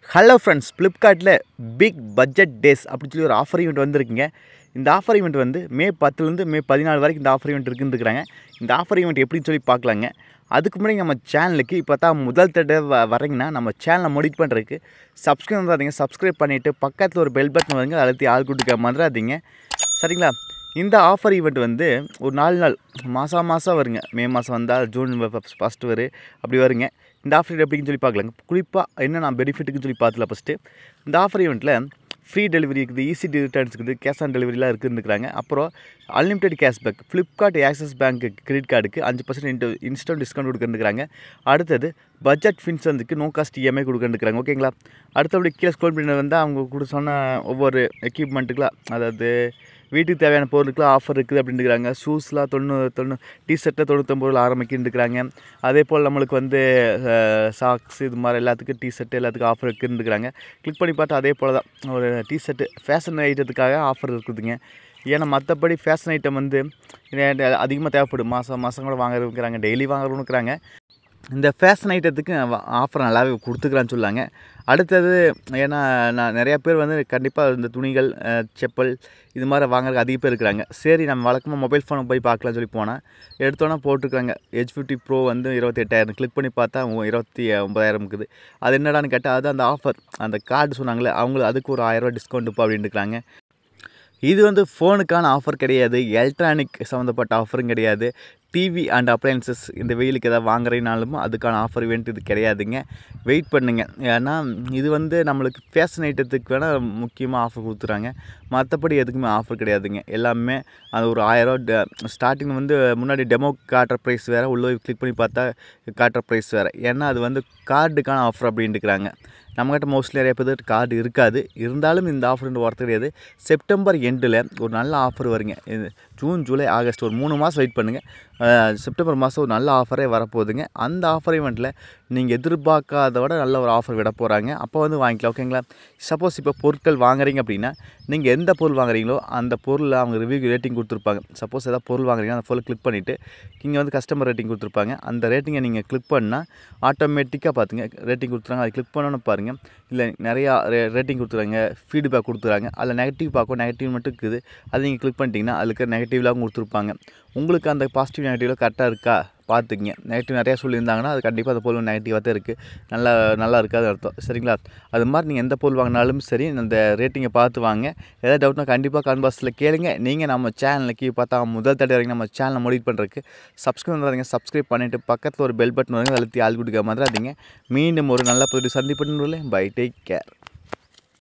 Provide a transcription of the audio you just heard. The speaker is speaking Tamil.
ஹலோ ஃப்ரெண்ட்ஸ், ஃப்ளிப்கார்ட்டில் பிக் பட்ஜெட் டேஸ் அப்படின்னு சொல்லி ஒரு ஆஃபர் ஈவெண்ட் வந்துருக்குங்க. இந்த ஆஃபர் ஈவெண்ட் வந்து மே 10லேருந்து மே 14 வரைக்கும் இந்த ஆஃபர் ஈவெண்ட் இருக்குன்னு இருக்கிறாங்க. இந்த ஆஃபர் ஈவெண்ட் எப்படின்னு சொல்லி பார்க்கலாங்க. அதுக்கு முன்னாடி நம்ம சேனலுக்கு இப்போ தான் முதல் தடவை வரீங்கன்னா நம்ம சேனலை மோடிட் பண்ணுறதுக்கு சப்ஸ்கிரைப் பண்ணாதீங்க. சப்ஸ்கிரைப் பண்ணிவிட்டு பக்கத்தில் ஒரு பெல் பட்டன் வருங்க, அழுத்தி ஆள் கொடுக்க மறந்துடாதீங்க. சரிங்களா? இந்த ஆஃபர் ஈவெண்ட் வந்து ஒரு 4 நாள் மாதம் வருங்க. மே மாதம் வந்தால் ஜூன் ஃபஸ்ட்டு வரும், அப்படி வருங்க. இந்த ஆஃபர் எப்படின்னு சொல்லி பார்க்கலாங்க. குறிப்பாக என்ன நான் பெனிஃபிட்டுக்குன்னு சொல்லி பார்த்துலாம். ஃபஸ்ட்டு இந்த ஆஃபர் ஈவெண்ட்டில் ஃப்ரீ டெலிவரி இருக்குது, ஈஸி ரிட்டர்ன்ஸ் இருக்குது, கேஷ் ஆன் டெலிவரிலாம் இருக்குதுன்னுக்குறாங்க. அப்புறம் unlimited cashback, Flipkart axis bank credit கார்டுக்கு 5% இன்ஸ்டன்ட் டிஸ்கவுண்ட் கொடுக்குறாங்க. அடுத்தது பட்ஜெட் ஃபின்சனுக்கு நோ காஸ்ட் இஎம்ஐ கொடுக்குறாங்க. ஓகேங்களா? அடுத்தபடி கீழே ஸ்க்ரோல் பண்ணி வந்தால் அவங்க கூட சொன்ன ஒவ்வொரு எக்யூப்மெண்ட்டுக்கெலாம், அதாவது வீட்டுக்கு தேவையான பொருளுக்குலாம் ஆஃபர் இருக்குது அப்படின்ட்டுருக்காங்க. ஷூஸ்லாம் 90 டிஷர்ட்டில் 99 ஆரம்பிக்கின்னுருக்குறாங்க. அதே போல் நம்மளுக்கு வந்து சாக்ஸ் இது மாதிரி எல்லாத்துக்கும் டிஷர்ட்டு எல்லாத்துக்கும் ஆஃபர் இருக்குன்னுருக்குறாங்க. கிளிக் பண்ணி பார்த்தா அதே போல் தான் ஒரு டிஷர்ட்டு ஃபேஷன் ஐட்டத்துக்காக ஆஃபர் இருக்குதுங்க. ஏன்னா மற்றபடி ஃபேஷன் ஐட்டம் வந்து அதிகமாக தேவைப்படும். மாதம் கூட வாங்குறதுக்குறாங்க, டெய்லி வாங்குறவனுக்குறாங்க. இந்த ஃபேஷன் ஐட்டத்துக்கு ஆஃபர் நல்லாவே கொடுத்துக்கிறான்னு சொல்லாங்க. அடுத்தது ஏன்னா நான் நிறையா பேர் வந்து கண்டிப்பாக இந்த துணிகள், செப்பல் இது மாதிரி வாங்குறதுக்கு அதிக பேர் இருக்கிறாங்க. சரி, நம்ம வழக்கமாக மொபைல் ஃபோனை போய் பார்க்கலாம்னு சொல்லி போனால் எடுத்தோன்னா போட்டுருக்காங்க H50 Pro வந்து 28,000. கிளிக் பண்ணி பார்த்தா 29,000 இருக்குது. அது என்னடான்னு கேட்டால் அது அந்த ஆஃபர், அந்த கார்டு சொன்னாங்களே அவங்களுக்கு அதுக்கு ஒரு 1000 டிஸ்கவுண்ட் இப்போ அப்படின்னு இருக்கிறாங்க. இது வந்து ஃபோனுக்கான ஆஃபர் கிடையாது, எலக்ட்ரானிக் சம்மந்தப்பட்ட ஆஃபரும் கிடையாது. டிவி அண்ட் அப்ளையன்சஸ் இந்த வெயிலுக்கு எதாவது வாங்குறீனாலும் அதுக்கான ஆஃபர் இவெண்ட் இது கிடையாதுங்க. வெயிட் பண்ணுங்க. ஏன்னா இது வந்து நம்மளுக்கு ஃபேஷன் ஐட்டத்துக்கு வேணால் முக்கியமாக ஆஃபர் கொடுத்துறாங்க. மற்றபடி எதுக்குமே ஆஃபர் கிடையாதுங்க. எல்லாமே அது ஒரு 1000 ஸ்டார்டிங் வந்து முன்னாடி டெமோ காட்டுற ப்ரைஸ் வேறு, உள்ளே கிளிக் பண்ணி பார்த்தா காட்டுற ப்ரைஸ் வேறு. ஏன்னா அது வந்து கார்டுக்கான ஆஃபர் அப்படின்ட்டுருக்குறாங்க. நம்மகிட்ட மோஸ்ட்லி நிறைய பேர் கார்டு இருக்காது. இருந்தாலும் இந்த ஆஃபர் ஒர்த்து கிடையாது. செப்டம்பர் எண்டில் ஒரு நல்ல ஆஃபர் வருங்க. ஜூன், ஜூலை, ஆகஸ்ட் ஒரு 3 மாதம் வெயிட் பண்ணுங்கள். செப்டம்பர் மாதம் ஒரு நல்ல ஆஃபரே வரப்போகுதுங்க. அந்த ஆஃபர் ஈவெண்ட்டில் நீங்கள் எதிர்பார்க்காத விட நல்ல ஒரு ஆஃபர் விட போகிறாங்க. அப்போ வந்து வாங்கிக்கலாம். ஓகேங்களா? சப்போஸ் இப்போ பொருட்கள் வாங்குறீங்க அப்படின்னா நீங்கள் எந்த பொருள் வாங்குறீங்களோ அந்த பொருளில் அவங்க ரிவ்யூ ரேட்டிங் கொடுத்துருப்பாங்க. சப்போஸ் எதாவது பொருள் வாங்குறீங்கன்னா அந்த பொருளை கிளிக் பண்ணிவிட்டு இங்கே வந்து கஸ்டமர் ரேட்டிங் கொடுத்துருப்பாங்க. அந்த ரேட்டிங்கை நீங்கள் கிளிக் பண்ணால் ஆட்டோமேட்டிக்காக பார்த்துங்க ரேட்டிங் கொடுத்துறாங்க. அதை கிளிக் பண்ணோன்னு பாருங்கள், இல்லை நிறையா ரேட்டிங் கொடுத்துறாங்க, ஃபீட்பேக் கொடுத்துறாங்க. அதில் நெகட்டிவ் பார்க்கும், நெகட்டிவ் மட்டும் இருக்குது. அதை நீங்கள் கிளிக் பண்ணிட்டீங்கன்னா அதுக்கு நெகட்டிவ்லாம் கொடுத்துருப்பாங்க. உங்களுக்கு அந்த பாசிட்டிவ் நெகட்டிவ்லாம் கரெக்டாக இருக்கா பார்த்துக்குங்க. நெகட்டிவ் நிறையா சொல்லியிருந்தாங்கன்னா அது கண்டிப்பாக அந்த பொருள் நெகட்டிவாக தான் இருக்குது, நல்லா இருக்காது அர்த்தம். சரிங்களா? அது மாதிரி நீங்கள் எந்த பொருள் வாங்கினாலும் சரி அந்த ரேட்டிங்கை பார்த்து வாங்க. ஏதாவது டவுட்னா கண்டிப்பாக கமெண்ட் பாக்ஸில் கேளுங்க. நீங்கள் நம்ம சேனலுக்கு பார்த்தா முதல் தடவை வரைக்கும் நம்ம சேனலை மோடிட் பண்ணுறதுக்கு சப்ஸ்கிரைப் பண்ணுறாங்க. சப்ஸ்கிரைப் பண்ணிவிட்டு பக்கத்தில் ஒரு பெல் பட்டன் வருங்க, அழுத்தி ஆள் கொடுக்க மாதிரிங்க. மீண்டும் ஒரு நல்ல பதிவு சந்திப்பு. Bye, take care.